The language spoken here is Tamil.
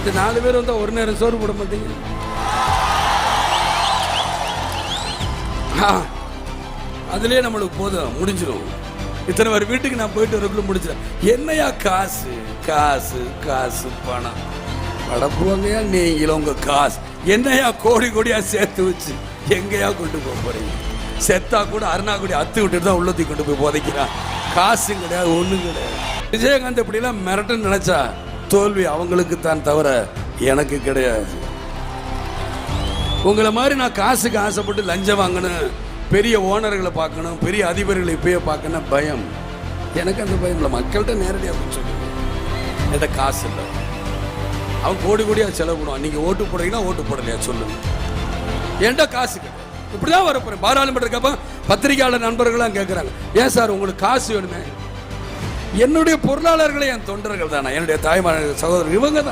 இந்த 4 பேர் வந்தா ஒரு நேரம் சோறு போட மாட்டீங்க. அதுலயே நம்மளுக்கு போதும், முடிஞ்சிடும். இத்தனை பேர் வீட்டுக்கு நான் போயிட்டு வரக்குள்ள முடிச்சிடறேன். என்னையா காசு காசு காசு பணம் படப்புவாங்கயா நீங்களும் உங்க காசு என்னையா கோடி கோடியா சேர்த்து வச்சு எங்கேயா கொண்டு போக போறீங்க? செத்தா கூட அருணாக்குடி அத்து விட்டுட்டு தான் உள்ளத்தி கொண்டு போய் போதைக்கிறான். காசு கிடையாது, ஒண்ணும் கிடையாது. விஜயகாந்த் இப்படிலாம் மிரட்டுன்னு நினைச்சா தோல்வி அவங்களுக்கு தான் தவிர எனக்கு கிடையாது. உங்களை மாதிரி நான் காசுக்கு ஆசைப்பட்டு லஞ்சம் வாங்கணும், பெரிய ஓனர்களை பார்க்கணும், பெரிய அதிபர்களை இப்பயே பார்க்கணும் பயம். எனக்கு அந்த பயம் இல்லை. மக்கள்கிட்ட நேரடியாக சொல்லுங்க, என்கிட்ட காசு இல்லை, அவன் கோடி கோடியாக செலவு பண்ணுவான். நீங்கள் ஓட்டு போடுறீங்கன்னா ஓட்டு போடலையா சொல்லுங்க. என்கிட்ட காசு கிடையாது. இப்படிதான் வரப்போறேன். பாராளுமன்றக்கப்ப பத்திரிகையாளர் நண்பர்கள்லாம் கேட்குறாங்க, ஏன் சார் உங்களுக்கு காசு வேணுமே? என்னுடைய பொருளாளர்களை என் தொண்டர்கள் தானே, என்னுடைய தாய்மார் சகோதரர் இவங்க தான்.